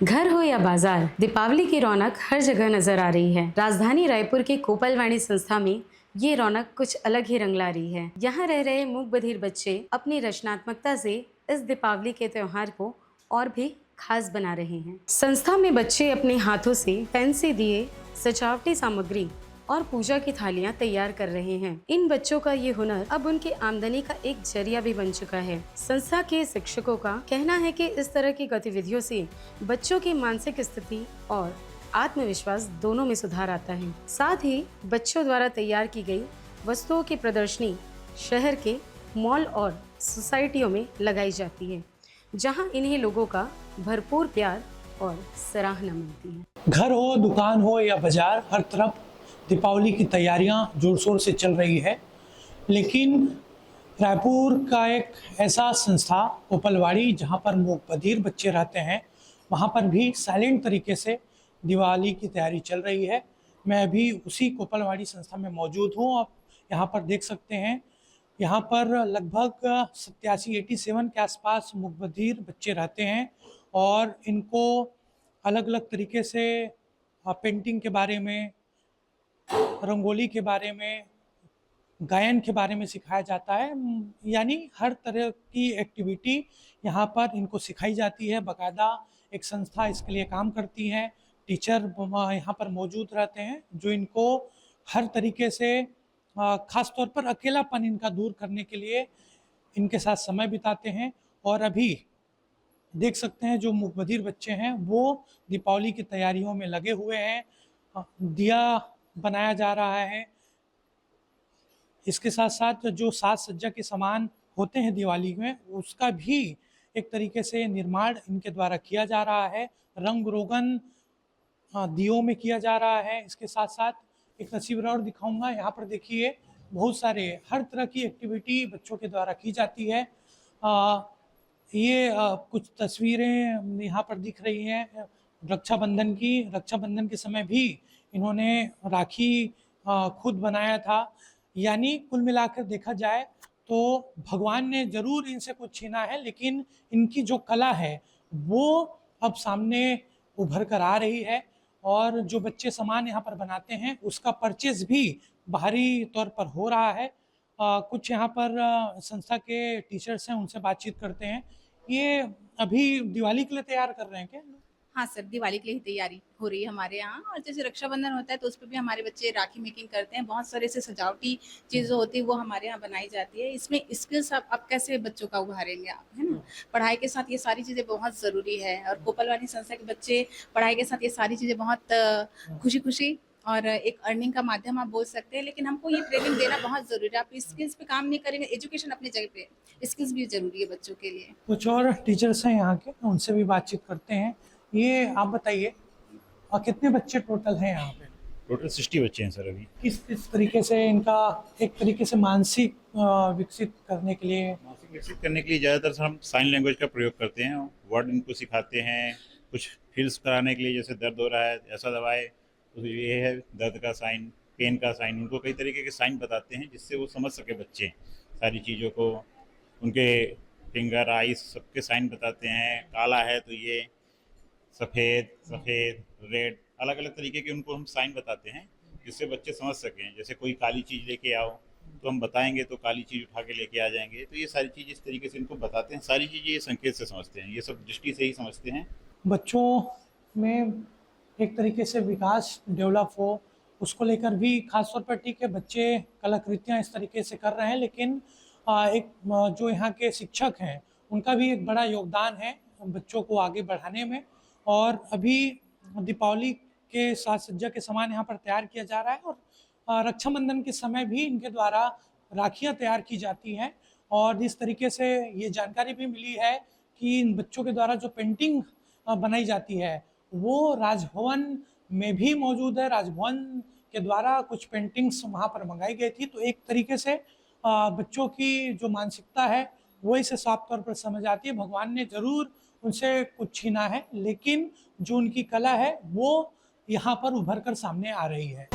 घर हो या बाजार, दीपावली की रौनक हर जगह नजर आ रही है। राजधानी रायपुर के कोपलवाणी संस्था में ये रौनक कुछ अलग ही रंग ला रही है। यहाँ रह रहे मूक बधिर बच्चे अपनी रचनात्मकता से इस दीपावली के त्योहार को और भी खास बना रहे हैं। संस्था में बच्चे अपने हाथों से फैंसी दिए, सजावटी सामग्री और पूजा की थालियां तैयार कर रहे हैं। इन बच्चों का ये हुनर अब उनकी आमदनी का एक जरिया भी बन चुका है। संस्था के शिक्षकों का कहना है कि इस तरह की गतिविधियों से बच्चों की मानसिक स्थिति और आत्मविश्वास दोनों में सुधार आता है। साथ ही बच्चों द्वारा तैयार की गई वस्तुओं की प्रदर्शनी शहर के मॉल और सोसाइटियों में लगाई जाती है, जहां इन्हें लोगों का भरपूर प्यार और सराहना मिलती है। घर हो, दुकान हो या बाजार, हर तरफ दीपावली की तैयारियां जोर शोर से चल रही है। लेकिन रायपुर का एक ऐसा संस्था कोपलवाड़ी, जहां पर मूक बधिर बच्चे रहते हैं, वहां पर भी साइलेंट तरीके से दिवाली की तैयारी चल रही है। मैं अभी उसी कोपलवाड़ी संस्था में मौजूद हूं। आप यहाँ पर देख सकते हैं, यहाँ पर लगभग 87-87 के आसपास मूक बधिर बच्चे रहते हैं और इनको अलग अलग तरीके से पेंटिंग के बारे में, रंगोली के बारे में, गायन के बारे में सिखाया जाता है। यानी हर तरह की एक्टिविटी यहाँ पर इनको सिखाई जाती है। बाकायदा एक संस्था इसके लिए काम करती है। टीचर यहाँ पर मौजूद रहते हैं जो इनको हर तरीके से ख़ास तौर पर अकेलापन इनका दूर करने के लिए इनके साथ समय बिताते हैं। और अभी देख सकते हैं जो मूक बधिर बच्चे हैं वो दीपावली की तैयारियों में लगे हुए हैं। दिया बनाया जा रहा है। इसके साथ साथ जो साज सज्जा के सामान होते हैं दिवाली में, उसका भी एक तरीके से निर्माण इनके द्वारा किया जा रहा है। रंग रोगन दियों में किया जा रहा है। इसके साथ साथ एक तस्वीर और दिखाऊंगा। यहाँ पर देखिए, बहुत सारे हर तरह की एक्टिविटी बच्चों के द्वारा की जाती है। ये कुछ तस्वीरें यहाँ पर दिख रही हैं रक्षाबंधन की। रक्षाबंधन के समय भी इन्होंने राखी खुद बनाया था। यानी कुल मिलाकर देखा जाए तो भगवान ने ज़रूर इनसे कुछ छीना है, लेकिन इनकी जो कला है वो अब सामने उभर कर आ रही है। और जो बच्चे सामान यहाँ पर बनाते हैं उसका परचेज भी बाहरी तौर पर हो रहा है। कुछ यहाँ पर संस्था के टीचर्स हैं, उनसे बातचीत करते हैं। ये अभी दिवाली के लिए तैयार कर रहे हैं क्या? हाँ सर, दिवाली के लिए ही तैयारी हो रही है हमारे यहाँ। और जैसे रक्षाबंधन होता है तो उस पे भी हमारे बच्चे राखी मेकिंग करते हैं। बहुत सारे ऐसे सजावटी चीज़ें होती है वो हमारे यहाँ बनाई जाती है। इसमें स्किल्स आप कैसे बच्चों का उभारेंगे आप, है ना। पढ़ाई के साथ ये सारी चीज़ें बहुत ज़रूरी है और कोपलवाणी संस्था के बच्चे पढ़ाई के साथ ये सारी चीज़ें बहुत खुशी खुशी और एक अर्निंग का माध्यम आप बोल सकते हैं। लेकिन हमको ये ट्रेनिंग देना बहुत ज़रूरी है। आप स्किल्स पे काम नहीं करेंगे, एजुकेशन अपनी जगह पे, स्किल्स भी ज़रूरी है बच्चों के लिए। कुछ और टीचर्स हैं यहाँ के, उनसे भी बातचीत करते हैं। ये आप बताइए, कितने बच्चे टोटल हैं यहाँ पे? टोटल 60 बच्चे हैं सर अभी। किस तरीके से इनका एक तरीके से मानसिक विकसित करने के लिए? मानसिक विकसित करने के लिए ज़्यादातर सर हम साइन लैंग्वेज का प्रयोग करते हैं। वर्ड इनको सिखाते हैं। कुछ फील्स कराने के लिए, जैसे दर्द हो रहा है ऐसा दबाए तो ये है दर्द का साइन, पेन का साइन। उनको कई तरीके के साइन बताते हैं जिससे वो समझ सके बच्चे सारी चीज़ों को। उनके फिंगर, आइस सबके साइन बताते हैं। काला है तो ये, सफ़ेद, रेड, अलग अलग तरीके के उनको हम साइन बताते हैं जिससे बच्चे समझ सकें। जैसे कोई काली चीज़ लेके आओ तो हम बताएंगे तो काली चीज़ उठा के लेके आ जाएंगे। तो ये सारी चीज़ इस तरीके से इनको बताते हैं। सारी चीज़ें ये संकेत से समझते हैं, ये सब दृष्टि से ही समझते हैं। बच्चों में एक तरीके से विकास डेवलप हो, उसको लेकर भी खास तौर पर ठीक है, बच्चे कलाकृतियाँ इस तरीके से कर रहे हैं। लेकिन जो यहाँ के शिक्षक हैं उनका भी एक बड़ा योगदान है बच्चों को आगे बढ़ाने में। और अभी दीपावली के साज सज्जा के सामान यहाँ पर तैयार किया जा रहा है और रक्षाबंधन के समय भी इनके द्वारा राखियाँ तैयार की जाती हैं। और इस तरीके से ये जानकारी भी मिली है कि इन बच्चों के द्वारा जो पेंटिंग बनाई जाती है वो राजभवन में भी मौजूद है। राजभवन के द्वारा कुछ पेंटिंग्स वहाँ पर मंगाई गई थी। तो एक तरीके से बच्चों की जो मानसिकता है वो इसे साफ तौर पर समझ आती है। भगवान ने ज़रूर उनसे कुछ छीना है, लेकिन जो उनकी कला है वो यहाँ पर उभर कर सामने आ रही है।